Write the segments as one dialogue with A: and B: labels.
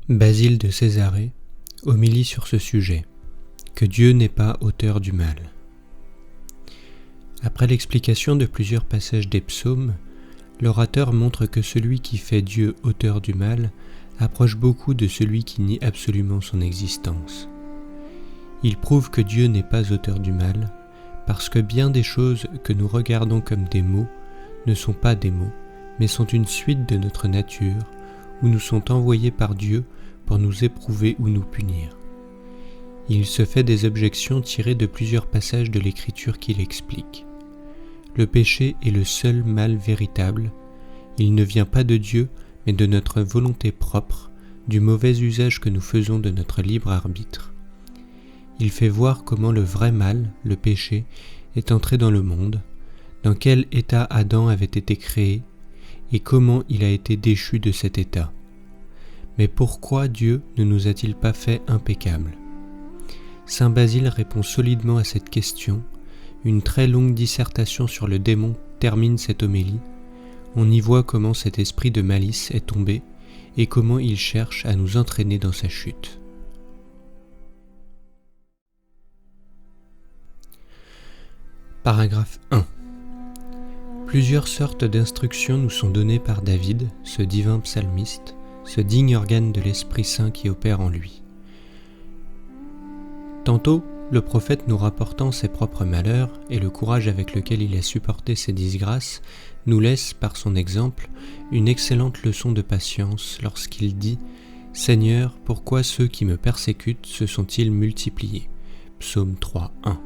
A: Basile de Césarée, homélie sur ce sujet, que Dieu n'est pas auteur du mal. Après l'explication de plusieurs passages des psaumes, l'orateur montre que celui qui fait Dieu auteur du mal approche beaucoup de celui qui nie absolument son existence. Il prouve que Dieu n'est pas auteur du mal, parce que bien des choses que nous regardons comme des maux ne sont pas des maux, mais sont une suite de notre nature, où nous sont envoyés par Dieu pour nous éprouver ou nous punir. Il se fait des objections tirées de plusieurs passages de l'Écriture qui l'expliquent. Le péché est le seul mal véritable. Il ne vient pas de Dieu, mais de notre volonté propre, du mauvais usage que nous faisons de notre libre arbitre. Il fait voir comment le vrai mal, le péché, est entré dans le monde, dans quel état Adam avait été créé, et comment il a été déchu de cet état. Mais pourquoi Dieu ne nous a-t-il pas fait impeccables ? Saint Basile répond solidement à cette question. Une très longue dissertation sur le démon termine cette homélie. On y voit comment cet esprit de malice est tombé et comment il cherche à nous entraîner dans sa chute. Paragraphe 1. Plusieurs sortes d'instructions nous sont données par David, ce divin psalmiste, ce digne organe de l'Esprit Saint qui opère en lui. Tantôt, le prophète nous rapportant ses propres malheurs et le courage avec lequel il a supporté ses disgrâces nous laisse, par son exemple, une excellente leçon de patience lorsqu'il dit « Seigneur, pourquoi ceux qui me persécutent se sont-ils multipliés ?» Psaume 3, 1.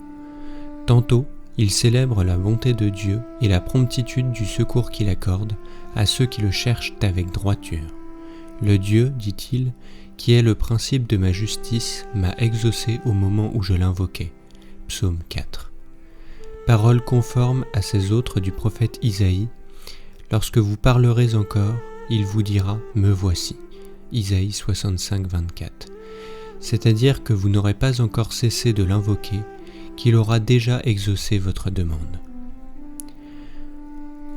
A: Tantôt, il célèbre la bonté de Dieu et la promptitude du secours qu'il accorde à ceux qui le cherchent avec droiture. Le Dieu, dit-il, qui est le principe de ma justice, m'a exaucé au moment où je l'invoquais. Psaume 4. Parole conforme à ces autres du prophète Isaïe. Lorsque vous parlerez encore, il vous dira « Me voici ». Isaïe 65, 24. C'est-à-dire que vous n'aurez pas encore cessé de l'invoquer, qu'il aura déjà exaucé votre demande.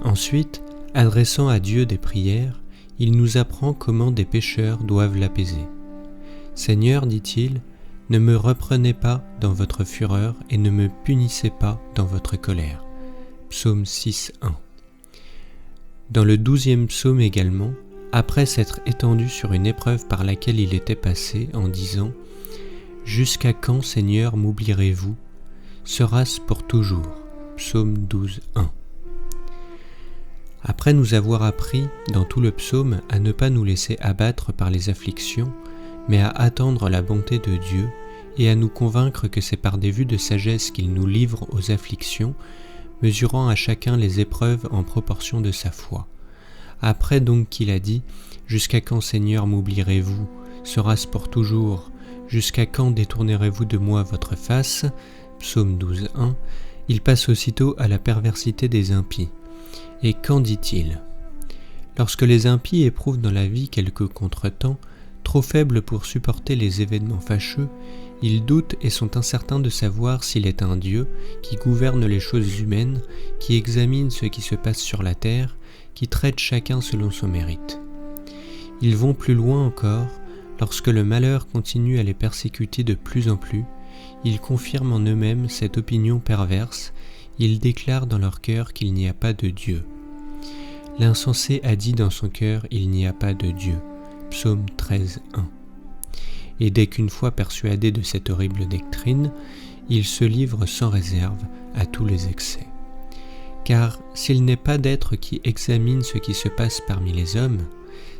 A: Ensuite, adressant à Dieu des prières, il nous apprend comment des pécheurs doivent l'apaiser. « Seigneur, dit-il, ne me reprenez pas dans votre fureur et ne me punissez pas dans votre colère. » Psaume 6, 1. Dans le 12e psaume également, après s'être étendu sur une épreuve par laquelle il était passé en disant « Jusqu'à quand, Seigneur, m'oublierez-vous ? Sera-ce pour toujours ?» Psaume 12, 1. Après nous avoir appris, dans tout le psaume, à ne pas nous laisser abattre par les afflictions, mais à attendre la bonté de Dieu et à nous convaincre que c'est par des vues de sagesse qu'il nous livre aux afflictions, mesurant à chacun les épreuves en proportion de sa foi. Après donc qu'il a dit « Jusqu'à quand, Seigneur, m'oublierez-vous ? Sera-ce pour toujours ? Jusqu'à quand détournerez-vous de moi votre face ?» Psaume 12, 1, il passe aussitôt à la perversité des impies. Et qu'en dit-il ? Lorsque les impies éprouvent dans la vie quelques contretemps, trop faibles pour supporter les événements fâcheux, ils doutent et sont incertains de savoir s'il est un Dieu qui gouverne les choses humaines, qui examine ce qui se passe sur la terre, qui traite chacun selon son mérite. Ils vont plus loin encore, lorsque le malheur continue à les persécuter de plus en plus, ils confirment en eux-mêmes cette opinion perverse. Ils déclarent dans leur cœur qu'il n'y a pas de Dieu. L'insensé a dit dans son cœur « Il n'y a pas de Dieu » Psaume 13, 1. Et dès qu'une fois persuadé de cette horrible doctrine, il se livre sans réserve à tous les excès. Car s'il n'est pas d'être qui examine ce qui se passe parmi les hommes,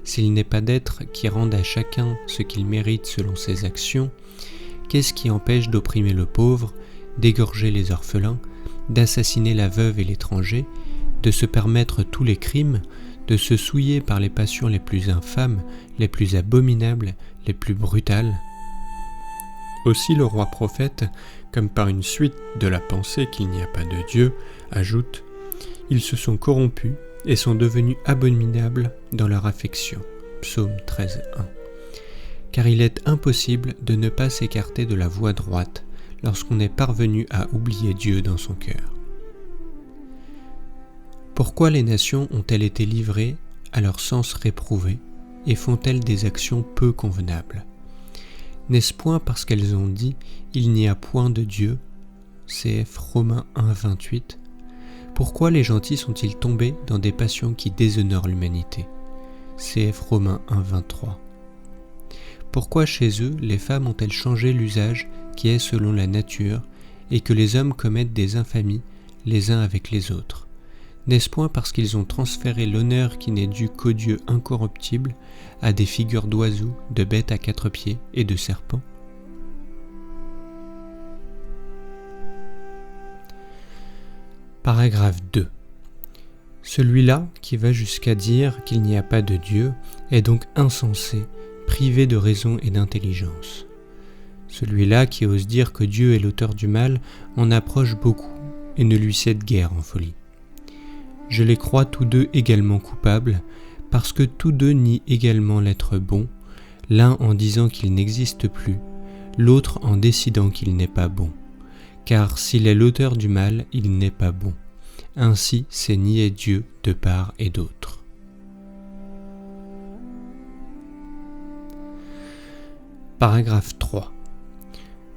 A: s'il n'est pas d'être qui rende à chacun ce qu'il mérite selon ses actions, qu'est-ce qui empêche d'opprimer le pauvre, d'égorger les orphelins, d'assassiner la veuve et l'étranger, de se permettre tous les crimes, de se souiller par les passions les plus infâmes, les plus abominables, les plus brutales. Aussi le roi prophète, comme par une suite de la pensée qu'il n'y a pas de Dieu, ajoute « Ils se sont corrompus et sont devenus abominables dans leur affection. » Psaume 13, 1. Car il est impossible de ne pas s'écarter de la voie droite lorsqu'on est parvenu à oublier Dieu dans son cœur. Pourquoi les nations ont-elles été livrées à leur sens réprouvé et font-elles des actions peu convenables? N'est-ce point parce qu'elles ont dit « Il n'y a point de Dieu » cf. Romains 1, 28. Pourquoi les gentils sont-ils tombés dans des passions qui déshonorent l'humanité cf. Romains 1, 23. Pourquoi chez eux les femmes ont-elles changé l'usage qui est selon la nature et que les hommes commettent des infamies les uns avec les autres? N'est-ce point parce qu'ils ont transféré l'honneur qui n'est dû qu'au Dieu incorruptible à des figures d'oiseaux, de bêtes à 4 pieds et de serpents? Paragraphe 2. Celui-là qui va jusqu'à dire qu'il n'y a pas de Dieu est donc insensé, privé de raison et d'intelligence. Celui-là qui ose dire que Dieu est l'auteur du mal en approche beaucoup et ne lui cède guère en folie. Je les crois tous deux également coupables, parce que tous deux nient également l'être bon, l'un en disant qu'il n'existe plus, l'autre en décidant qu'il n'est pas bon. Car s'il est l'auteur du mal, il n'est pas bon. Ainsi, c'est nier Dieu de part et d'autre. Paragraphe 3.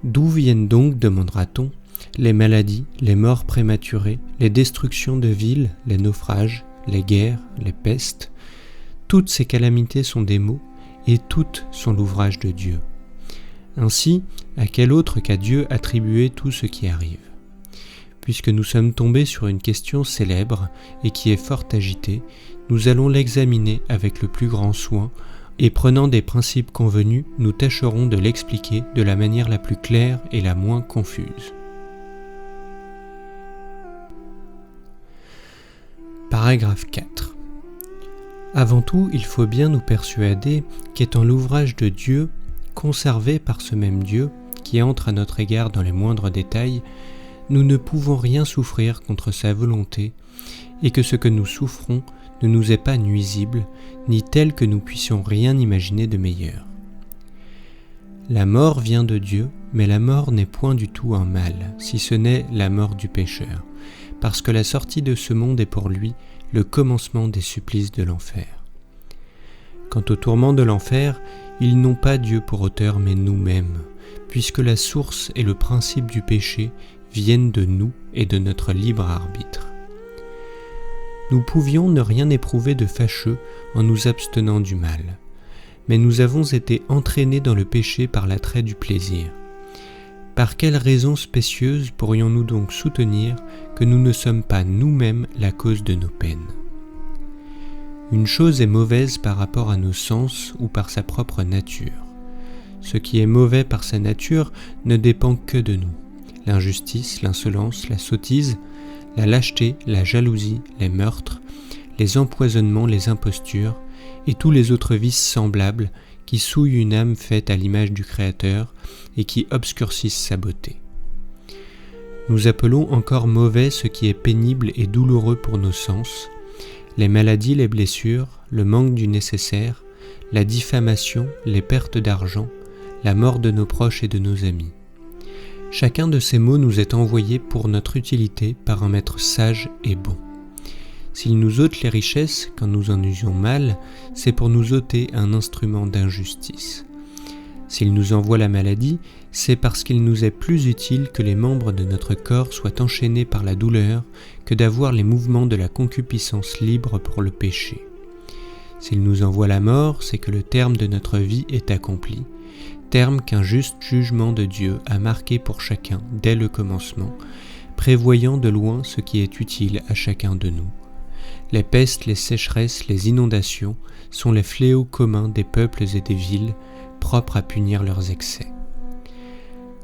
A: D'où viennent donc, demandera-t-on, les maladies, les morts prématurées, les destructions de villes, les naufrages, les guerres, les pestes? Toutes ces calamités sont des maux, et toutes sont l'ouvrage de Dieu. Ainsi, à quel autre qu'à Dieu attribuer tout ce qui arrive? Puisque nous sommes tombés sur une question célèbre et qui est fort agitée, nous allons l'examiner avec le plus grand soin, et prenant des principes convenus, nous tâcherons de l'expliquer de la manière la plus claire et la moins confuse. Paragraphe 4. Avant tout, il faut bien nous persuader qu'étant l'ouvrage de Dieu, conservé par ce même Dieu, qui entre à notre égard dans les moindres détails, nous ne pouvons rien souffrir contre sa volonté, et que ce que nous souffrons ne nous est pas nuisible, ni tel que nous puissions rien imaginer de meilleur. La mort vient de Dieu, mais la mort n'est point du tout un mal, si ce n'est la mort du pécheur, parce que la sortie de ce monde est pour lui le commencement des supplices de l'enfer. Quant aux tourments de l'enfer, ils n'ont pas Dieu pour auteur, mais nous-mêmes, puisque la source et le principe du péché viennent de nous et de notre libre arbitre. Nous pouvions ne rien éprouver de fâcheux en nous abstenant du mal, mais nous avons été entraînés dans le péché par l'attrait du plaisir. Par quelle raison spécieuse pourrions-nous donc soutenir que nous ne sommes pas nous-mêmes la cause de nos peines? Une chose est mauvaise par rapport à nos sens ou par sa propre nature. Ce qui est mauvais par sa nature ne dépend que de nous. L'injustice, l'insolence, la sottise, la lâcheté, la jalousie, les meurtres, les empoisonnements, les impostures et tous les autres vices semblables qui souillent une âme faite à l'image du Créateur et qui obscurcissent sa beauté. Nous appelons encore mauvais ce qui est pénible et douloureux pour nos sens, les maladies, les blessures, le manque du nécessaire, la diffamation, les pertes d'argent, la mort de nos proches et de nos amis. Chacun de ces maux nous est envoyé pour notre utilité par un maître sage et bon. S'il nous ôte les richesses quand nous en usions mal, c'est pour nous ôter un instrument d'injustice. S'il nous envoie la maladie, c'est parce qu'il nous est plus utile que les membres de notre corps soient enchaînés par la douleur que d'avoir les mouvements de la concupiscence libre pour le péché. S'il nous envoie la mort, c'est que le terme de notre vie est accompli, terme qu'un juste jugement de Dieu a marqué pour chacun dès le commencement, prévoyant de loin ce qui est utile à chacun de nous. Les pestes, les sécheresses, les inondations sont les fléaux communs des peuples et des villes, propres à punir leurs excès.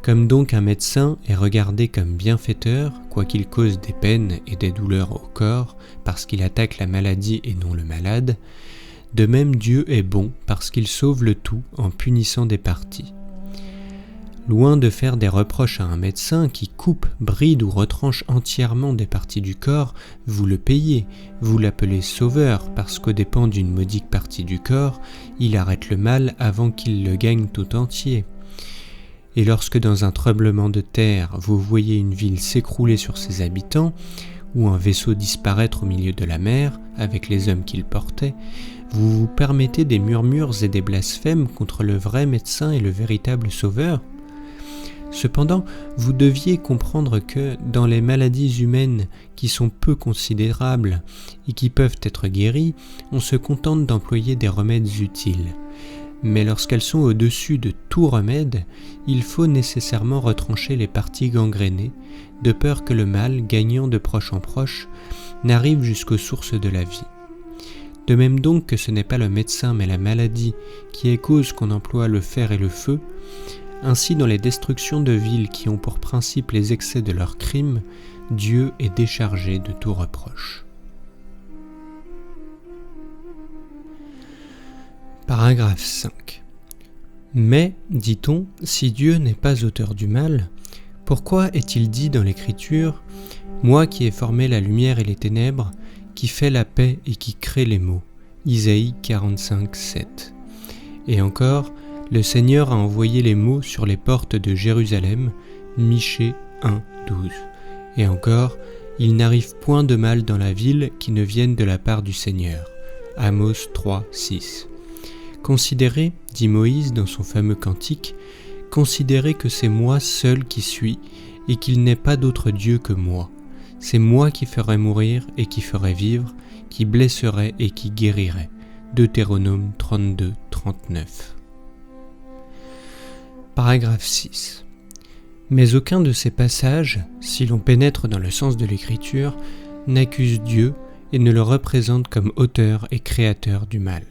A: Comme donc un médecin est regardé comme bienfaiteur, quoiqu'il cause des peines et des douleurs au corps, parce qu'il attaque la maladie et non le malade, de même Dieu est bon parce qu'il sauve le tout en punissant des parties. Loin de faire des reproches à un médecin qui coupe, bride ou retranche entièrement des parties du corps, vous le payez, vous l'appelez sauveur parce qu'aux dépens d'une modique partie du corps, il arrête le mal avant qu'il le gagne tout entier. Et lorsque dans un tremblement de terre, vous voyez une ville s'écrouler sur ses habitants, ou un vaisseau disparaître au milieu de la mer, avec les hommes qu'il portait, vous vous permettez des murmures et des blasphèmes contre le vrai médecin et le véritable sauveur ? Cependant, vous deviez comprendre que, dans les maladies humaines qui sont peu considérables et qui peuvent être guéries, on se contente d'employer des remèdes utiles. Mais lorsqu'elles sont au-dessus de tout remède, il faut nécessairement retrancher les parties gangrénées, de peur que le mal, gagnant de proche en proche, n'arrive jusqu'aux sources de la vie. De même donc que ce n'est pas le médecin mais la maladie qui est cause qu'on emploie le fer et le feu, ainsi dans les destructions de villes qui ont pour principe les excès de leurs crimes, Dieu est déchargé de tout reproche. Paragraphe 5. Mais, dit-on, si Dieu n'est pas auteur du mal, pourquoi est-il dit dans l'Écriture « Moi qui ai formé la lumière et les ténèbres, qui fait la paix et qui crée les maux » Isaïe 45, 7. Et encore, le Seigneur a envoyé les maux sur les portes de Jérusalem, Michée 1, 12. Et encore, il n'arrive point de mal dans la ville qui ne vienne de la part du Seigneur, Amos 3, 6. Considérez, dit Moïse dans son fameux cantique, considérez que c'est moi seul qui suis, et qu'il n'est pas d'autre Dieu que moi. C'est moi qui ferai mourir et qui ferai vivre, qui blesserai et qui guérirai. Deutéronome 32, 39. Paragraphe 6. Mais aucun de ces passages, si l'on pénètre dans le sens de l'Écriture, n'accuse Dieu et ne le représente comme auteur et créateur du mal.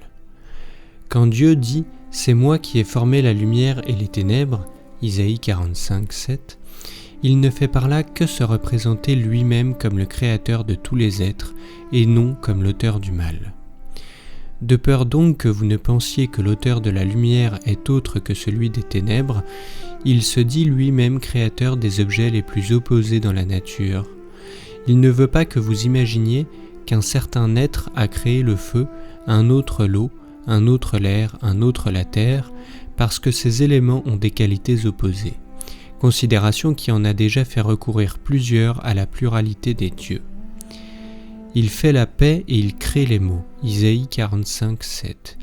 A: Quand Dieu dit « C'est moi qui ai formé la lumière et les ténèbres » Isaïe 45, 7, il ne fait par là que se représenter lui-même comme le créateur de tous les êtres et non comme l'auteur du mal. De peur donc que vous ne pensiez que l'auteur de la lumière est autre que celui des ténèbres, il se dit lui-même créateur des objets les plus opposés dans la nature. Il ne veut pas que vous imaginiez qu'un certain être a créé le feu, un autre l'eau, un autre l'air, un autre la terre, parce que ces éléments ont des qualités opposées. Considération qui en a déjà fait recourir plusieurs à la pluralité des dieux. Il fait la paix et il crée les maux. Isaïe 45, 7.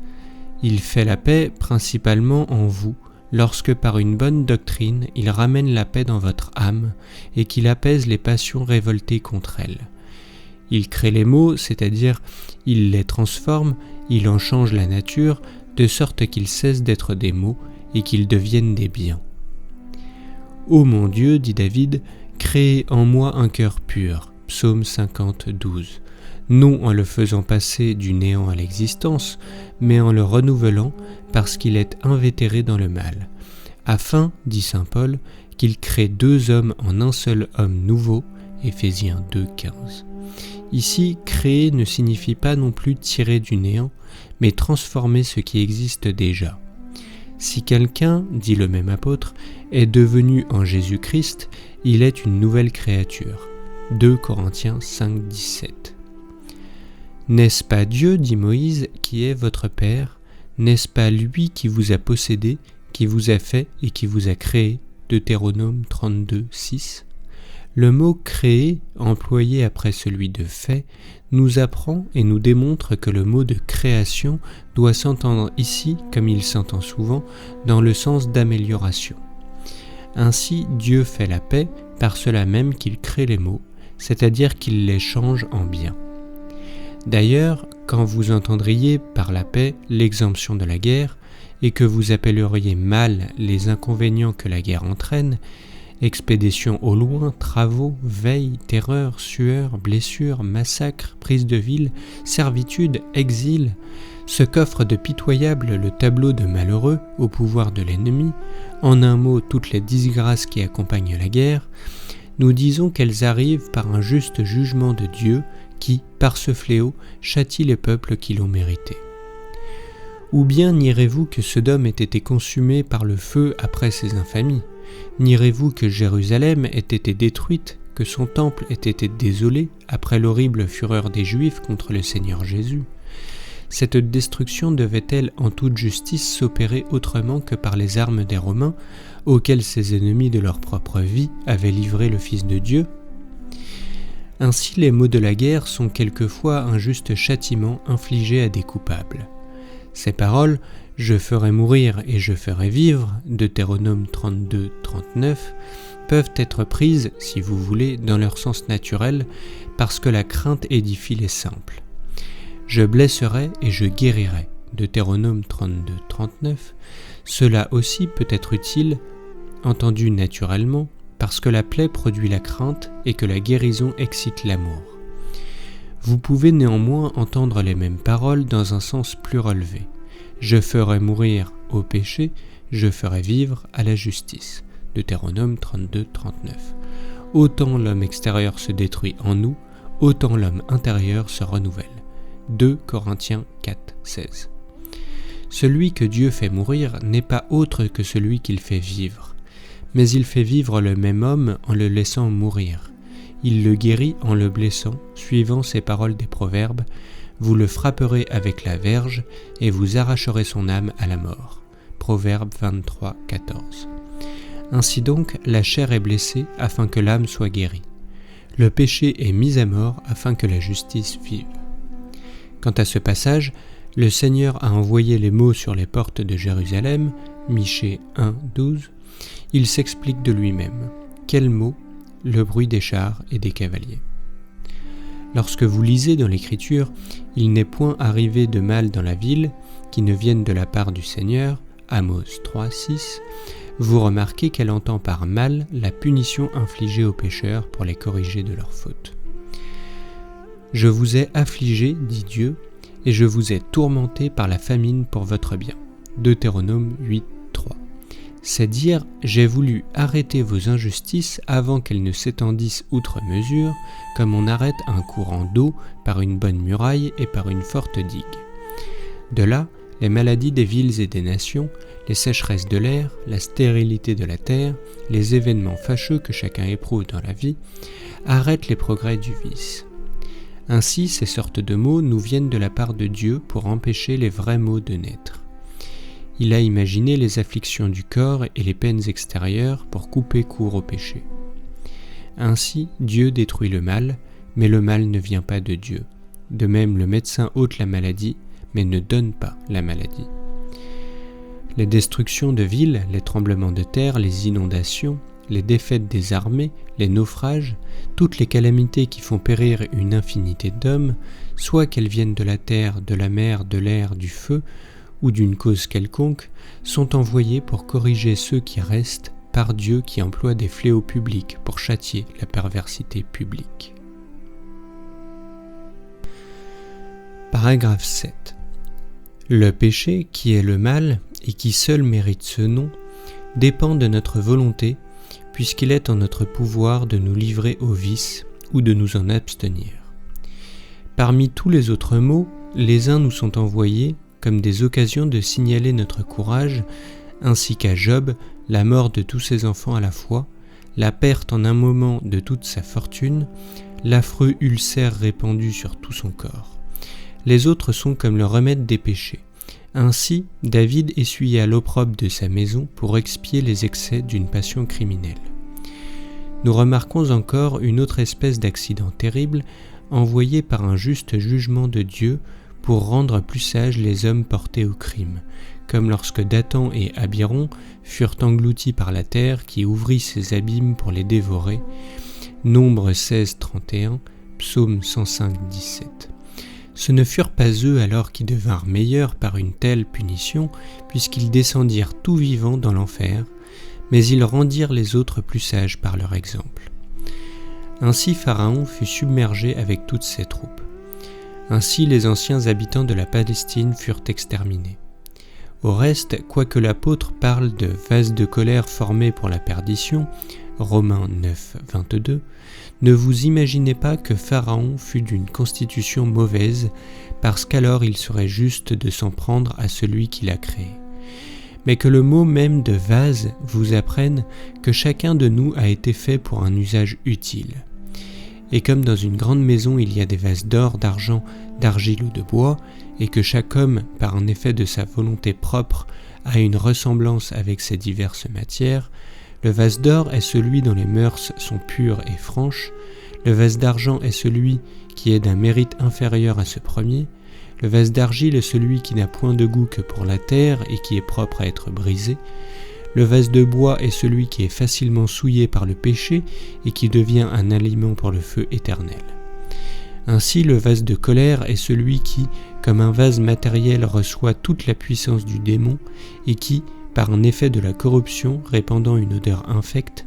A: Il fait la paix principalement en vous, lorsque par une bonne doctrine, il ramène la paix dans votre âme et qu'il apaise les passions révoltées contre elle. Il crée les maux, c'est-à-dire il les transforme, il en change la nature, de sorte qu'ils cessent d'être des maux et qu'ils deviennent des biens. Ô mon Dieu, dit David, créez en moi un cœur pur. Psaume 50, 12. Non en le faisant passer du néant à l'existence, mais en le renouvelant parce qu'il est invétéré dans le mal, afin, dit saint Paul, qu'il crée deux hommes en un seul homme nouveau, Éphésiens 2, 15. Ici, créer ne signifie pas non plus tirer du néant, mais transformer ce qui existe déjà. Si quelqu'un, dit le même apôtre, est devenu en Jésus-Christ, il est une nouvelle créature. 2 Corinthiens 5, 17. N'est-ce pas Dieu, dit Moïse, qui est votre Père ? N'est-ce pas lui qui vous a possédé, qui vous a fait et qui vous a créé ? Deutéronome 32, 6. Le mot « créer », employé après celui de « fait », nous apprend et nous démontre que le mot de « création » doit s'entendre ici, comme il s'entend souvent, dans le sens d'amélioration. Ainsi, Dieu fait la paix par cela même qu'il crée les maux, c'est-à-dire qu'il les change en bien. D'ailleurs, quand vous entendriez par la paix l'exemption de la guerre, et que vous appelleriez mal les inconvénients que la guerre entraîne, expéditions au loin, travaux, veilles, terreurs, sueurs, blessures, massacres, prise de ville, servitude, exil, ce qu'offre de pitoyable le tableau de malheureux au pouvoir de l'ennemi, en un mot toutes les disgrâces qui accompagnent la guerre, nous disons qu'elles arrivent par un juste jugement de Dieu qui, par ce fléau, châtie les peuples qui l'ont mérité. Ou bien nierez-vous que Sodome ait été consumé par le feu après ses infamies ? Nierez-vous que Jérusalem ait été détruite, que son temple ait été désolé après l'horrible fureur des Juifs contre le Seigneur Jésus ? Cette destruction devait-elle en toute justice s'opérer autrement que par les armes des Romains, auxquels ses ennemis de leur propre vie avaient livré le Fils de Dieu ? Ainsi les maux de la guerre sont quelquefois un juste châtiment infligé à des coupables. Ces paroles « Je ferai mourir et je ferai vivre » Deutéronome 32, 39 peuvent être prises, si vous voulez, dans leur sens naturel, parce que la crainte édifie les simples. « Je blesserai et je guérirai » Deutéronome 32, 39, cela aussi peut être utile, entendu naturellement, parce que la plaie produit la crainte et que la guérison excite l'amour. Vous pouvez néanmoins entendre les mêmes paroles dans un sens plus relevé. Je ferai mourir au péché, je ferai vivre à la justice. Deutéronome 32, 39. Autant l'homme extérieur se détruit en nous, autant l'homme intérieur se renouvelle. 2 Corinthiens 4, 16. Celui que Dieu fait mourir n'est pas autre que celui qu'il fait vivre, mais il fait vivre le même homme en le laissant mourir. Il le guérit en le blessant, suivant ces paroles des Proverbes, « Vous le frapperez avec la verge et vous arracherez son âme à la mort. » Proverbe 23, 14. Ainsi donc, la chair est blessée afin que l'âme soit guérie. Le péché est mis à mort afin que la justice vive. Quant à ce passage, le Seigneur a envoyé les mots sur les portes de Jérusalem, Michée 1, 12. Il s'explique de lui-même. Quels mots? Le bruit des chars et des cavaliers. Lorsque vous lisez dans l'Écriture, il n'est point arrivé de mal dans la ville qui ne vienne de la part du Seigneur, Amos 3, 6, vous remarquez qu'elle entend par mal la punition infligée aux pécheurs pour les corriger de leurs fautes. Je vous ai affligé, dit Dieu, et je vous ai tourmenté par la famine pour votre bien. Deutéronome 8, 3. C'est dire, j'ai voulu arrêter vos injustices avant qu'elles ne s'étendissent outre mesure, comme on arrête un courant d'eau par une bonne muraille et par une forte digue. De là, les maladies des villes et des nations, les sécheresses de l'air, la stérilité de la terre, les événements fâcheux que chacun éprouve dans la vie, arrêtent les progrès du vice. Ainsi, ces sortes de maux nous viennent de la part de Dieu pour empêcher les vrais maux de naître. Il a imaginé les afflictions du corps et les peines extérieures pour couper court au péché. Ainsi, Dieu détruit le mal, mais le mal ne vient pas de Dieu. De même, le médecin ôte la maladie, mais ne donne pas la maladie. Les destructions de villes, les tremblements de terre, les inondations, les défaites des armées, les naufrages, toutes les calamités qui font périr une infinité d'hommes, soit qu'elles viennent de la terre, de la mer, de l'air, du feu, ou d'une cause quelconque, sont envoyées pour corriger ceux qui restent par Dieu qui emploie des fléaux publics pour châtier la perversité publique. Paragraphe 7. Le péché, qui est le mal et qui seul mérite ce nom, dépend de notre volonté, puisqu'il est en notre pouvoir de nous livrer au vice ou de nous en abstenir. Parmi tous les autres maux, les uns nous sont envoyés comme des occasions de signaler notre courage, ainsi qu'à Job, la mort de tous ses enfants à la fois, la perte en un moment de toute sa fortune, l'affreux ulcère répandu sur tout son corps. Les autres sont comme le remède des péchés. Ainsi, David essuya l'opprobre de sa maison pour expier les excès d'une passion criminelle. Nous remarquons encore une autre espèce d'accident terrible envoyé par un juste jugement de Dieu pour rendre plus sages les hommes portés au crime, comme lorsque Dathan et Abiron furent engloutis par la terre qui ouvrit ses abîmes pour les dévorer. Nombre 16, 31, Psaume 105, 17. Ce ne furent pas eux alors qui devinrent meilleurs par une telle punition, puisqu'ils descendirent tout vivants dans l'enfer, mais ils rendirent les autres plus sages par leur exemple. Ainsi Pharaon fut submergé avec toutes ses troupes. Ainsi les anciens habitants de la Palestine furent exterminés. Au reste, quoique l'apôtre parle de vases de colère formés pour la perdition, Romains 9, 22, ne vous imaginez pas que Pharaon fût d'une constitution mauvaise, parce qu'alors il serait juste de s'en prendre à celui qui l'a créé. Mais que le mot même de vase vous apprenne que chacun de nous a été fait pour un usage utile. Et comme dans une grande maison il y a des vases d'or, d'argent, d'argile ou de bois, et que chaque homme, par un effet de sa volonté propre, a une ressemblance avec ces diverses matières, le vase d'or est celui dont les mœurs sont pures et franches, Le vase d'argent est celui qui est d'un mérite inférieur à ce premier. Le vase d'argile est celui qui n'a point de goût que pour la terre et qui est propre à être brisé. Le vase de bois est celui qui est facilement souillé par le péché et qui devient un aliment pour le feu éternel. Ainsi, le vase de colère est celui qui, comme un vase matériel, reçoit toute la puissance du démon et qui, par un effet de la corruption répandant une odeur infecte,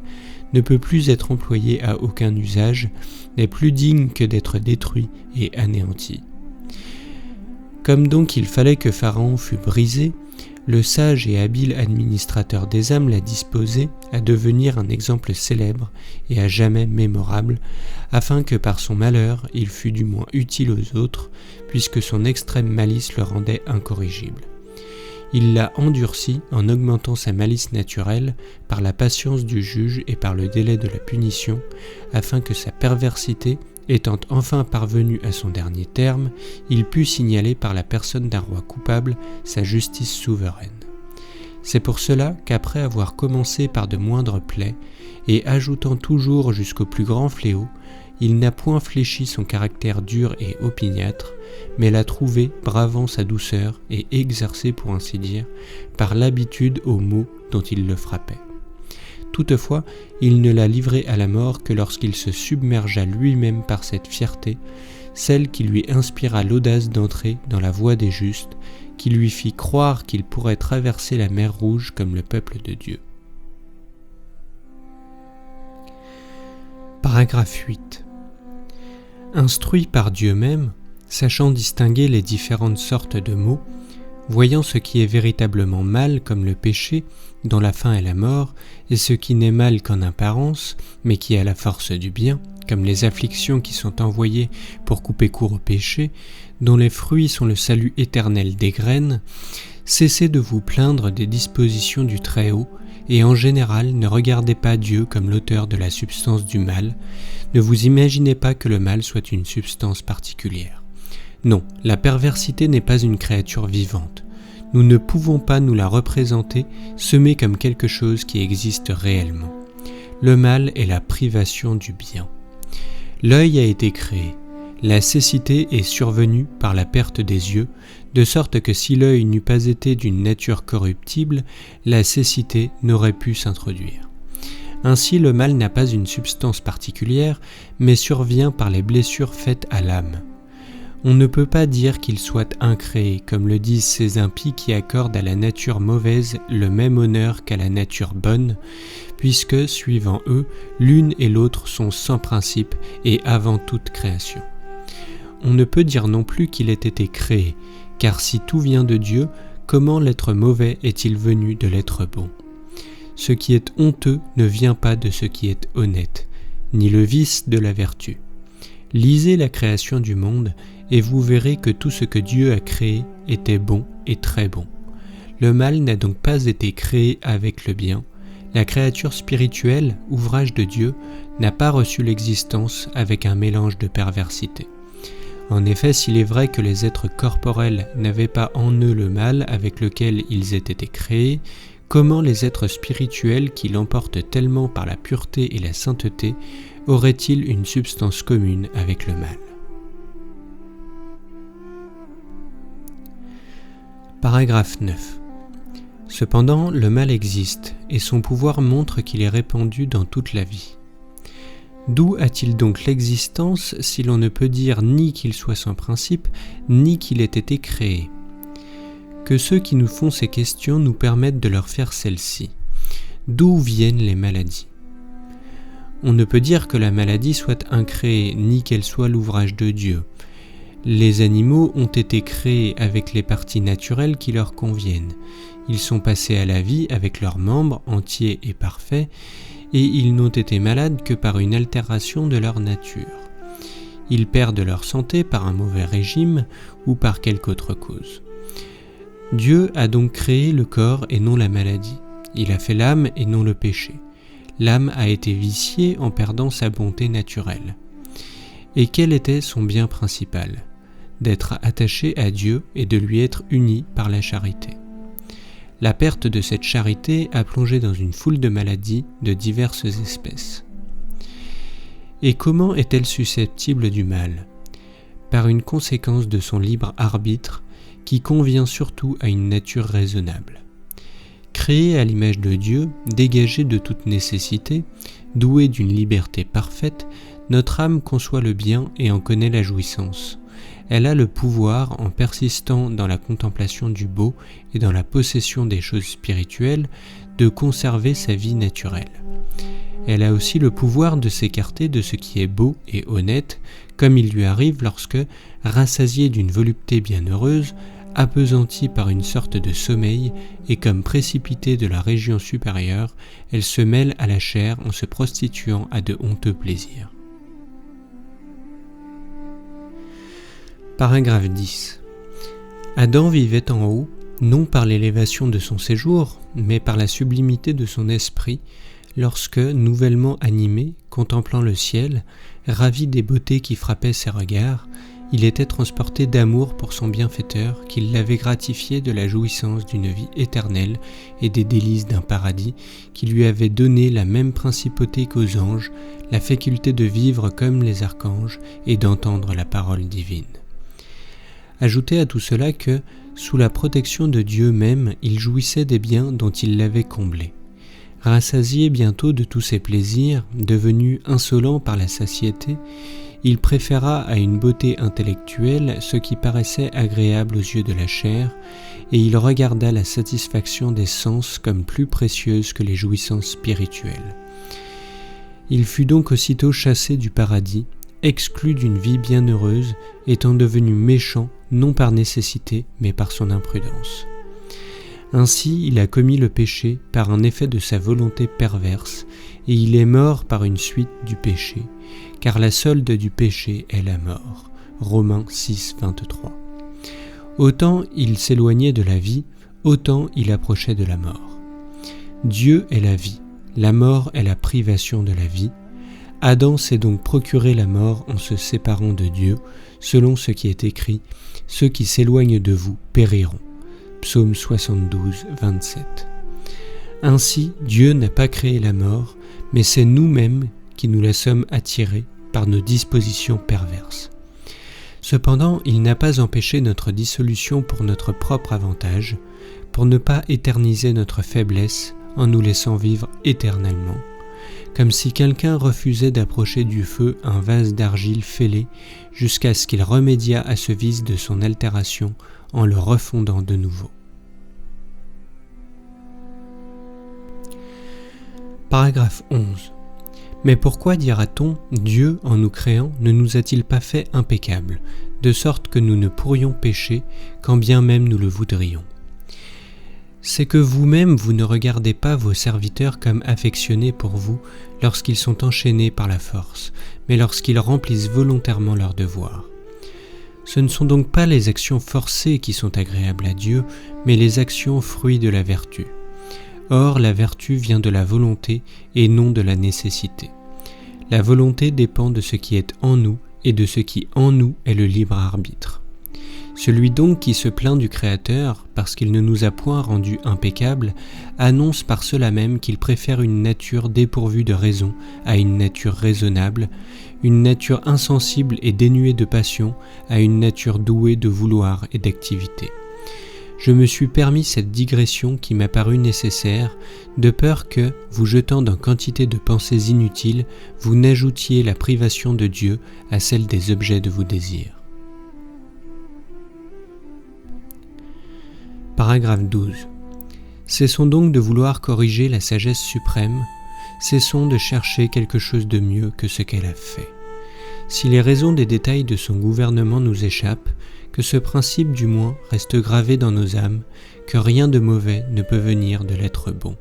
A: ne peut plus être employé à aucun usage, n'est plus digne que d'être détruit et anéanti. Comme donc il fallait que Pharaon fût brisé, le sage et habile administrateur des âmes l'a disposé à devenir un exemple célèbre et à jamais mémorable, afin que par son malheur il fût du moins utile aux autres, puisque son extrême malice le rendait incorrigible. Il l'a endurci en augmentant sa malice naturelle par la patience du juge et par le délai de la punition, afin que sa perversité, étant enfin parvenu à son dernier terme, il put signaler par la personne d'un roi coupable sa justice souveraine. C'est pour cela qu'après avoir commencé par de moindres plaies, et ajoutant toujours jusqu'au plus grand fléau, il n'a point fléchi son caractère dur et opiniâtre, mais l'a trouvé bravant sa douceur et exercé, pour ainsi dire, par l'habitude aux maux dont il le frappait. Toutefois, il ne l'a livré à la mort que lorsqu'il se submergea lui-même par cette fierté, celle qui lui inspira l'audace d'entrer dans la voie des justes, qui lui fit croire qu'il pourrait traverser la mer Rouge comme le peuple de Dieu. Paragraphe 8. Instruit par Dieu même, sachant distinguer les différentes sortes de maux, voyant ce qui est véritablement mal comme le péché, dont la fin est la mort, et ce qui n'est mal qu'en apparence, mais qui a la force du bien, comme les afflictions qui sont envoyées pour couper court au péché, dont les fruits sont le salut éternel des graines, cessez de vous plaindre des dispositions du Très-Haut, et en général ne regardez pas Dieu comme l'auteur de la substance du mal, ne vous imaginez pas que le mal soit une substance particulière. Non, la perversité n'est pas une créature vivante. Nous ne pouvons pas nous la représenter semée comme quelque chose qui existe réellement. Le mal est la privation du bien. L'œil a été créé. La cécité est survenue par la perte des yeux, de sorte que si l'œil n'eût pas été d'une nature corruptible, la cécité n'aurait pu s'introduire. Ainsi, le mal n'a pas une substance particulière, mais survient par les blessures faites à l'âme. On ne peut pas dire qu'il soit incréé, comme le disent ces impies qui accordent à la nature mauvaise le même honneur qu'à la nature bonne, puisque, suivant eux, l'une et l'autre sont sans principe et avant toute création. On ne peut dire non plus qu'il ait été créé, car si tout vient de Dieu, comment l'être mauvais est-il venu de l'être bon ? Ce qui est honteux ne vient pas de ce qui est honnête, ni le vice de la vertu. Lisez la création du monde, et vous verrez que tout ce que Dieu a créé était bon et très bon. Le mal n'a donc pas été créé avec le bien. La créature spirituelle, ouvrage de Dieu, n'a pas reçu l'existence avec un mélange de perversité. En effet, s'il est vrai que les êtres corporels n'avaient pas en eux le mal avec lequel ils aient été créés, comment les êtres spirituels qui l'emportent tellement par la pureté et la sainteté auraient-ils une substance commune avec le mal ? Paragraphe 9. Cependant, le mal existe, et son pouvoir montre qu'il est répandu dans toute la vie. D'où a-t-il donc l'existence si l'on ne peut dire ni qu'il soit sans principe, ni qu'il ait été créé ? Que ceux qui nous font ces questions nous permettent de leur faire celle-ci. D'où viennent les maladies ? On ne peut dire que la maladie soit incréée, ni qu'elle soit l'ouvrage de Dieu. Les animaux ont été créés avec les parties naturelles qui leur conviennent. Ils sont passés à la vie avec leurs membres entiers et parfaits, et ils n'ont été malades que par une altération de leur nature. Ils perdent leur santé par un mauvais régime ou par quelque autre cause. Dieu a donc créé le corps et non la maladie. Il a fait l'âme et non le péché. L'âme a été viciée en perdant sa bonté naturelle. Et quel était son bien principal ? D'être attaché à Dieu et de lui être uni par la charité. La perte de cette charité a plongé dans une foule de maladies de diverses espèces. Et comment est-elle susceptible du mal ? Par une conséquence de son libre arbitre qui convient surtout à une nature raisonnable. Créée à l'image de Dieu, dégagée de toute nécessité, douée d'une liberté parfaite, notre âme conçoit le bien et en connaît la jouissance. Elle a le pouvoir, en persistant dans la contemplation du beau et dans la possession des choses spirituelles, de conserver sa vie naturelle. Elle a aussi le pouvoir de s'écarter de ce qui est beau et honnête, comme il lui arrive lorsque, rassasiée d'une volupté bienheureuse, appesantie par une sorte de sommeil et comme précipitée de la région supérieure, elle se mêle à la chair en se prostituant à de honteux plaisirs. Paragraphe 10. Adam vivait en haut, non par l'élévation de son séjour, mais par la sublimité de son esprit, lorsque, nouvellement animé, contemplant le ciel, ravi des beautés qui frappaient ses regards, il était transporté d'amour pour son bienfaiteur, qui l'avait gratifié de la jouissance d'une vie éternelle et des délices d'un paradis, qui lui avait donné la même principauté qu'aux anges, la faculté de vivre comme les archanges et d'entendre la parole divine. Ajoutez à tout cela que, sous la protection de Dieu même, il jouissait des biens dont il l'avait comblé. Rassasié bientôt de tous ses plaisirs, devenu insolent par la satiété, il préféra à une beauté intellectuelle ce qui paraissait agréable aux yeux de la chair, et il regarda la satisfaction des sens comme plus précieuse que les jouissances spirituelles. Il fut donc aussitôt chassé du paradis, exclu d'une vie bienheureuse, étant devenu méchant, non par nécessité, mais par son imprudence. Ainsi, il a commis le péché par un effet de sa volonté perverse, et il est mort par une suite du péché, car la solde du péché est la mort. Romains 6, 23. Autant il s'éloignait de la vie, autant il approchait de la mort. Dieu est la vie, la mort est la privation de la vie. Adam s'est donc procuré la mort en se séparant de Dieu, selon ce qui est écrit « Ceux qui s'éloignent de vous périront ». Psaume 72, 27. Ainsi, Dieu n'a pas créé la mort, mais c'est nous-mêmes qui nous la sommes attirés par nos dispositions perverses. Cependant, il n'a pas empêché notre dissolution pour notre propre avantage, pour ne pas éterniser notre faiblesse en nous laissant vivre éternellement, comme si quelqu'un refusait d'approcher du feu un vase d'argile fêlé jusqu'à ce qu'il remédiât à ce vice de son altération en le refondant de nouveau. Paragraphe 11. Mais pourquoi, dira-t-on, Dieu, en nous créant, ne nous a-t-il pas fait impeccables, de sorte que nous ne pourrions pécher, quand bien même nous le voudrions ? C'est que vous-même vous ne regardez pas vos serviteurs comme affectionnés pour vous lorsqu'ils sont enchaînés par la force, mais lorsqu'ils remplissent volontairement leur devoir. Ce ne sont donc pas les actions forcées qui sont agréables à Dieu, mais les actions fruits de la vertu. Or, la vertu vient de la volonté et non de la nécessité. La volonté dépend de ce qui est en nous et de ce qui en nous est le libre arbitre. Celui donc qui se plaint du Créateur parce qu'il ne nous a point rendus impeccables annonce par cela même qu'il préfère une nature dépourvue de raison à une nature raisonnable, une nature insensible et dénuée de passion à une nature douée de vouloir et d'activité. Je me suis permis cette digression qui m'a paru nécessaire, de peur que, vous jetant dans quantité de pensées inutiles, vous n'ajoutiez la privation de Dieu à celle des objets de vos désirs. Paragraphe 12. Cessons donc de vouloir corriger la sagesse suprême, cessons de chercher quelque chose de mieux que ce qu'elle a fait. Si les raisons des détails de son gouvernement nous échappent, que ce principe du moins reste gravé dans nos âmes, que rien de mauvais ne peut venir de l'être bon.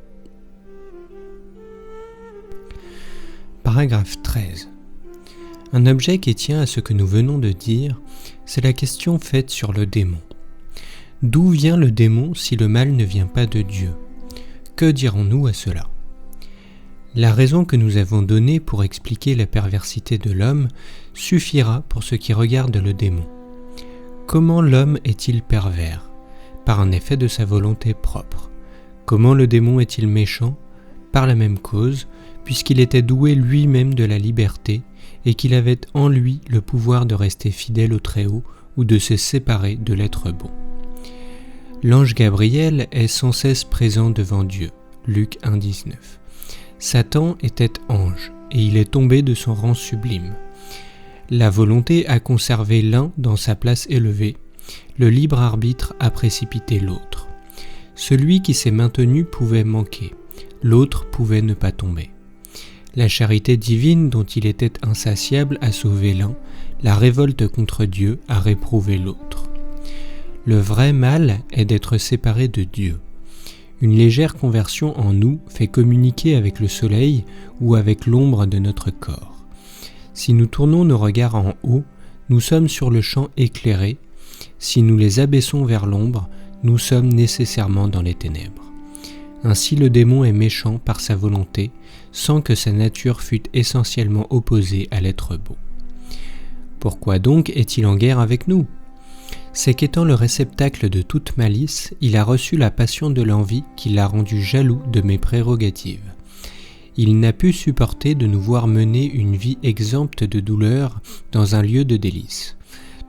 A: Paragraphe 13. Un objet qui tient à ce que nous venons de dire, c'est la question faite sur le démon. D'où vient le démon si le mal ne vient pas de Dieu ? Que dirons-nous à cela ? La raison que nous avons donnée pour expliquer la perversité de l'homme suffira pour ce qui regarde le démon. Comment l'homme est-il pervers ? Par un effet de sa volonté propre. Comment le démon est-il méchant ? Par la même cause, puisqu'il était doué lui-même de la liberté, et qu'il avait en lui le pouvoir de rester fidèle au Très-Haut ou de se séparer de l'être bon. L'ange Gabriel est sans cesse présent devant Dieu. Luc 1,19. Satan était ange, et il est tombé de son rang sublime. La volonté a conservé l'un dans sa place élevée, le libre arbitre a précipité l'autre. Celui qui s'est maintenu pouvait manquer, l'autre pouvait ne pas tomber. La charité divine dont il était insatiable a sauvé l'un, la révolte contre Dieu a réprouvé l'autre. Le vrai mal est d'être séparé de Dieu. Une légère conversion en nous fait communiquer avec le soleil ou avec l'ombre de notre corps. Si nous tournons nos regards en haut, nous sommes sur le champ éclairé. Si nous les abaissons vers l'ombre, nous sommes nécessairement dans les ténèbres. Ainsi le démon est méchant par sa volonté, sans que sa nature fût essentiellement opposée à l'être beau. Pourquoi donc est-il en guerre avec nous ? C'est qu'étant le réceptacle de toute malice, il a reçu la passion de l'envie qui l'a rendu jaloux de mes prérogatives. Il n'a pu supporter de nous voir mener une vie exempte de douleur dans un lieu de délices.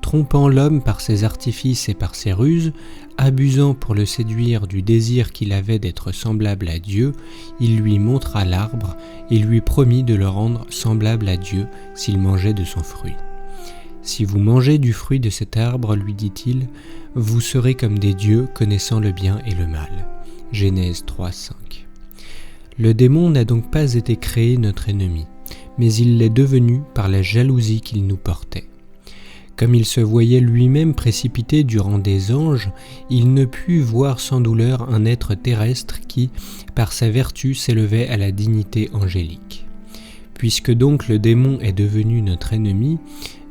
A: Trompant l'homme par ses artifices et par ses ruses, abusant pour le séduire du désir qu'il avait d'être semblable à Dieu, il lui montra l'arbre et lui promit de le rendre semblable à Dieu s'il mangeait de son fruit. « Si vous mangez du fruit de cet arbre, lui dit-il, vous serez comme des dieux connaissant le bien et le mal. » Genèse 3,5. Le démon n'a donc pas été créé notre ennemi, mais il l'est devenu par la jalousie qu'il nous portait. Comme il se voyait lui-même précipité du rang des anges, il ne put voir sans douleur un être terrestre qui, par sa vertu, s'élevait à la dignité angélique. Puisque donc le démon est devenu notre ennemi,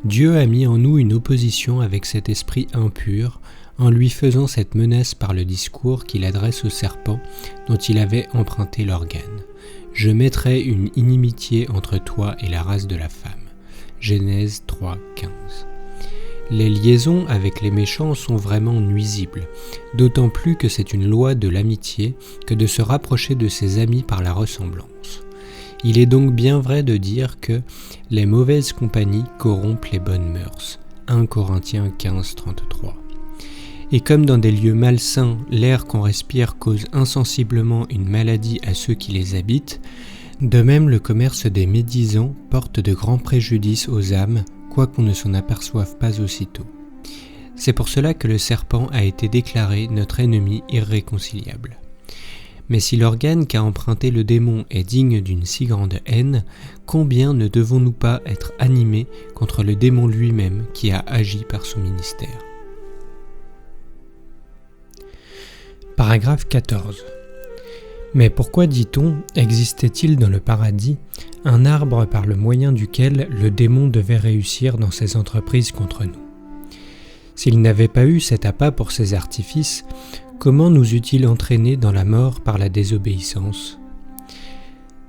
A: Dieu a mis en nous une opposition avec cet esprit impur, en lui faisant cette menace par le discours qu'il adresse au serpent dont il avait emprunté l'organe. « Je mettrai une inimitié entre toi et la race de la femme. » Genèse 3,15. Les liaisons avec les méchants sont vraiment nuisibles, d'autant plus que c'est une loi de l'amitié que de se rapprocher de ses amis par la ressemblance. Il est donc bien vrai de dire que les mauvaises compagnies corrompent les bonnes mœurs. 1 Corinthiens 15,33. Et comme dans des lieux malsains, l'air qu'on respire cause insensiblement une maladie à ceux qui les habitent, de même le commerce des médisants porte de grands préjudices aux âmes, quoiqu'on ne s'en aperçoive pas aussitôt. C'est pour cela que le serpent a été déclaré notre ennemi irréconciliable. Mais si l'organe qu'a emprunté le démon est digne d'une si grande haine, combien ne devons-nous pas être animés contre le démon lui-même qui a agi par son ministère ? Paragraphe 14. Mais pourquoi, dit-on, existait-il dans le paradis un arbre par le moyen duquel le démon devait réussir dans ses entreprises contre nous ? S'il n'avait pas eu cet appât pour ses artifices, comment nous eût-il entraînés dans la mort par la désobéissance ?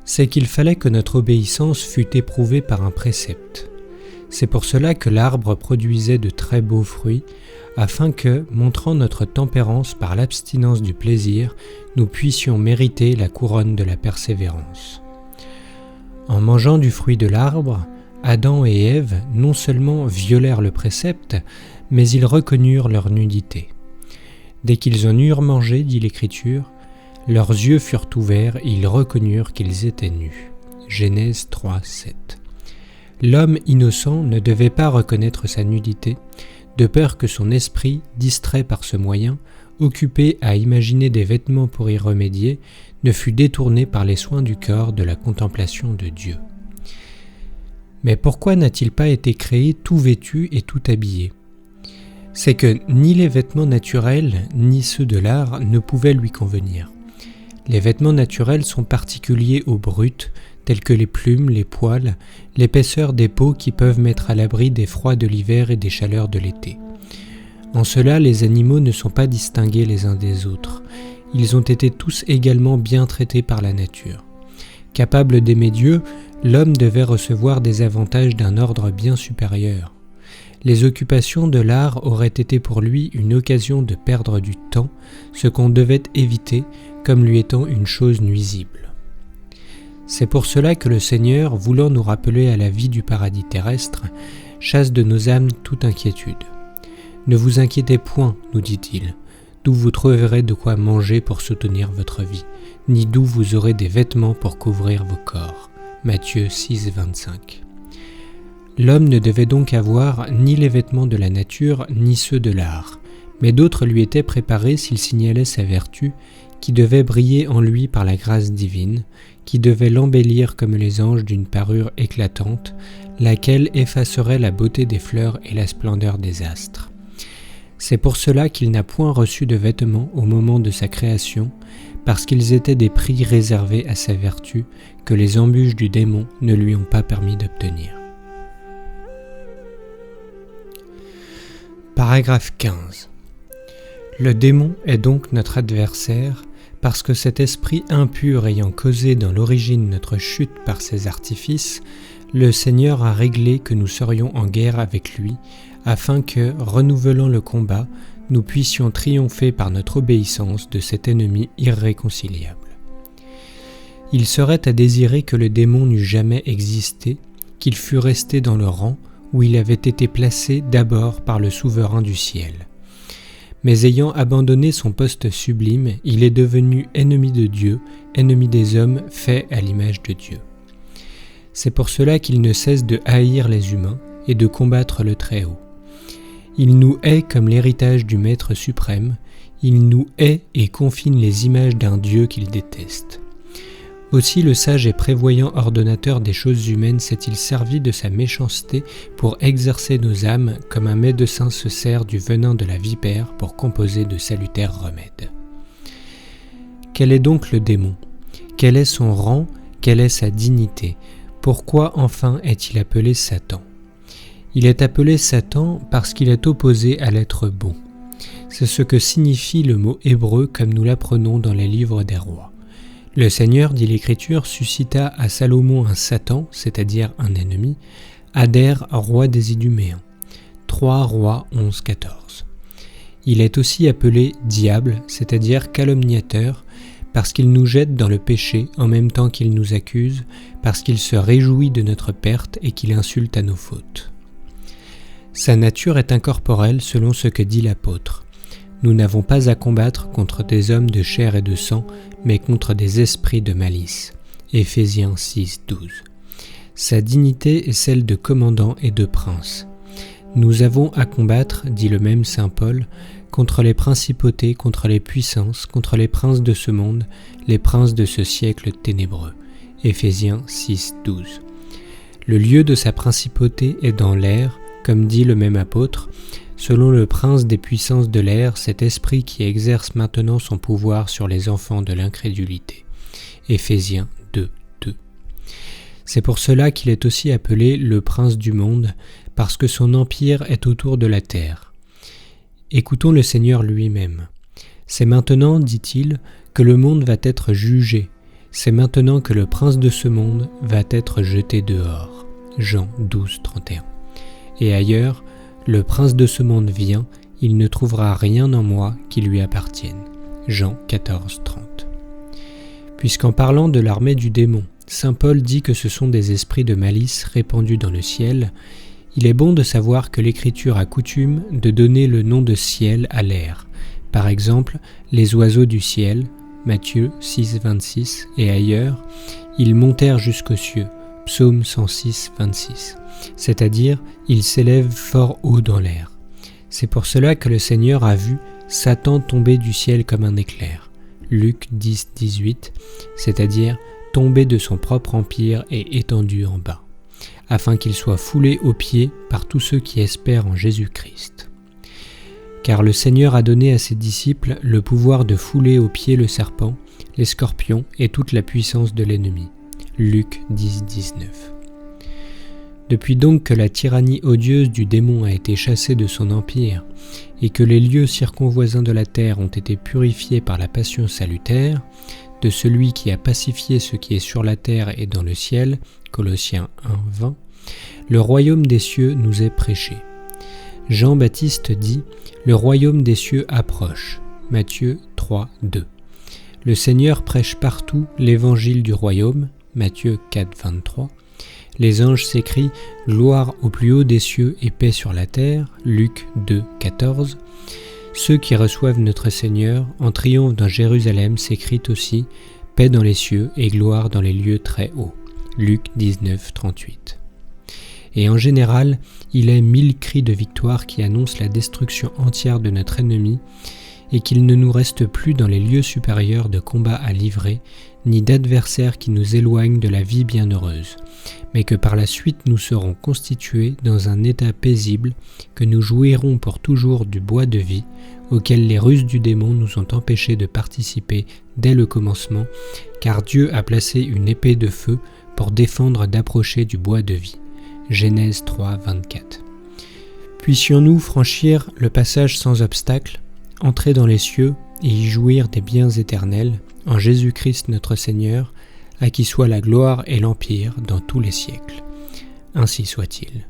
A: C'est qu'il fallait que notre obéissance fût éprouvée par un précepte. C'est pour cela que l'arbre produisait de très beaux fruits, afin que, montrant notre tempérance par l'abstinence du plaisir, nous puissions mériter la couronne de la persévérance. En mangeant du fruit de l'arbre, Adam et Ève non seulement violèrent le précepte, mais ils reconnurent leur nudité. Dès qu'ils en eurent mangé, dit l'Écriture, leurs yeux furent ouverts et ils reconnurent qu'ils étaient nus. Genèse 3,7. L'homme innocent ne devait pas reconnaître sa nudité, de peur que son esprit, distrait par ce moyen, occupé à imaginer des vêtements pour y remédier, ne fût détourné par les soins du corps de la contemplation de Dieu. Mais pourquoi n'a-t-il pas été créé tout vêtu et tout habillé ? C'est que ni les vêtements naturels, ni ceux de l'art ne pouvaient lui convenir. Les vêtements naturels sont particuliers aux brutes, tels que les plumes, les poils, l'épaisseur des peaux qui peuvent mettre à l'abri des froids de l'hiver et des chaleurs de l'été. En cela, les animaux ne sont pas distingués les uns des autres. Ils ont été tous également bien traités par la nature. Capable d'aimer Dieu, l'homme devait recevoir des avantages d'un ordre bien supérieur. Les occupations de l'art auraient été pour lui une occasion de perdre du temps, ce qu'on devait éviter comme lui étant une chose nuisible. C'est pour cela que le Seigneur, voulant nous rappeler à la vie du paradis terrestre, chasse de nos âmes toute inquiétude. « Ne vous inquiétez point, nous dit-il, d'où vous trouverez de quoi manger pour soutenir votre vie, ni d'où vous aurez des vêtements pour couvrir vos corps. » Matthieu 6, 25. L'homme ne devait donc avoir ni les vêtements de la nature, ni ceux de l'art, mais d'autres lui étaient préparés s'il signalait sa vertu, qui devait briller en lui par la grâce divine, qui devait l'embellir comme les anges d'une parure éclatante, laquelle effacerait la beauté des fleurs et la splendeur des astres. C'est pour cela qu'il n'a point reçu de vêtements au moment de sa création, parce qu'ils étaient des prix réservés à sa vertu que les embûches du démon ne lui ont pas permis d'obtenir. Paragraphe 15. Le démon est donc notre adversaire, parce que cet esprit impur ayant causé dans l'origine notre chute par ses artifices, le Seigneur a réglé que nous serions en guerre avec lui, afin que, renouvelant le combat, nous puissions triompher par notre obéissance de cet ennemi irréconciliable. Il serait à désirer que le démon n'eût jamais existé, qu'il fût resté dans le rang où il avait été placé d'abord par le souverain du ciel. Mais ayant abandonné son poste sublime, il est devenu ennemi de Dieu, ennemi des hommes faits à l'image de Dieu. C'est pour cela qu'il ne cesse de haïr les humains et de combattre le Très-Haut. Il nous hait comme l'héritage du Maître suprême, il nous hait et confine les images d'un Dieu qu'il déteste. Aussi le sage et prévoyant ordonnateur des choses humaines s'est-il servi de sa méchanceté pour exercer nos âmes comme un médecin se sert du venin de la vipère pour composer de salutaires remèdes. Quel est donc le démon ? Quel est son rang ? Quelle est sa dignité ? Pourquoi enfin est-il appelé Satan ? Il est appelé Satan parce qu'il est opposé à l'être bon. C'est ce que signifie le mot hébreu comme nous l'apprenons dans les livres des rois. Le Seigneur, dit l'Écriture, suscita à Salomon un Satan, c'est-à-dire un ennemi, Hadder, roi des Iduméens. 3 Rois 11, 14. Il est aussi appelé diable, c'est-à-dire calomniateur, parce qu'il nous jette dans le péché en même temps qu'il nous accuse, parce qu'il se réjouit de notre perte et qu'il insulte à nos fautes. Sa nature est incorporelle selon ce que dit l'apôtre. Nous n'avons pas à combattre contre des hommes de chair et de sang, mais contre des esprits de malice. Éphésiens 6, 12. Sa dignité est celle de commandant et de prince. Nous avons à combattre, dit le même saint Paul, contre les principautés, contre les puissances, contre les princes de ce monde, les princes de ce siècle ténébreux. Éphésiens 6, 12. Le lieu de sa principauté est dans l'air, comme dit le même apôtre, selon le prince des puissances de l'air, cet esprit qui exerce maintenant son pouvoir sur les enfants de l'incrédulité. Éphésiens 2, 2. C'est pour cela qu'il est aussi appelé le prince du monde, parce que son empire est autour de la terre. Écoutons le Seigneur lui-même. C'est maintenant, dit-il, que le monde va être jugé. C'est maintenant que le prince de ce monde va être jeté dehors. Jean 12, 31. Et ailleurs, le prince de ce monde vient, il ne trouvera rien en moi qui lui appartienne. Jean 14, 30. Puisqu'en parlant de l'armée du démon, saint Paul dit que ce sont des esprits de malice répandus dans le ciel, il est bon de savoir que l'Écriture a coutume de donner le nom de ciel à l'air. Par exemple, les oiseaux du ciel, Matthieu 6, 26, et ailleurs, ils montèrent jusqu'aux cieux, Psaume 106, 26. C'est-à-dire, ils s'élèvent fort haut dans l'air. C'est pour cela que le Seigneur a vu Satan tomber du ciel comme un éclair. Luc 10, 18, c'est-à-dire tomber de son propre empire et étendu en bas, afin qu'il soit foulé aux pieds par tous ceux qui espèrent en Jésus-Christ. Car le Seigneur a donné à ses disciples le pouvoir de fouler aux pieds le serpent, les scorpions et toute la puissance de l'ennemi. Luc 10, 19. Depuis donc que la tyrannie odieuse du démon a été chassée de son empire et que les lieux circonvoisins de la terre ont été purifiés par la passion salutaire de celui qui a pacifié ce qui est sur la terre et dans le ciel, Colossiens 1, 20, le royaume des cieux nous est prêché. Jean-Baptiste dit « Le royaume des cieux approche » Matthieu 3, 2. Le Seigneur prêche partout l'évangile du royaume, Matthieu 4, 23. Les anges s'écrient « Gloire au plus haut des cieux et paix sur la terre » Luc 2, 14. Ceux qui reçoivent notre Seigneur en triomphe dans Jérusalem s'écrient aussi « Paix dans les cieux et gloire dans les lieux très hauts » Luc 19, 38. Et en général, il est 1000 cris de victoire qui annoncent la destruction entière de notre ennemi et qu'il ne nous reste plus dans les lieux supérieurs de combat à livrer, ni d'adversaires qui nous éloignent de la vie bienheureuse, mais que par la suite nous serons constitués dans un état paisible, que nous jouirons pour toujours du bois de vie, auquel les ruses du démon nous ont empêchés de participer dès le commencement, car Dieu a placé une épée de feu pour défendre d'approcher du bois de vie. Genèse 3, 24. Puissions-nous franchir le passage sans obstacle, entrer dans les cieux et y jouir des biens éternels, en Jésus-Christ notre Seigneur, à qui soit la gloire et l'empire dans tous les siècles. Ainsi soit-il.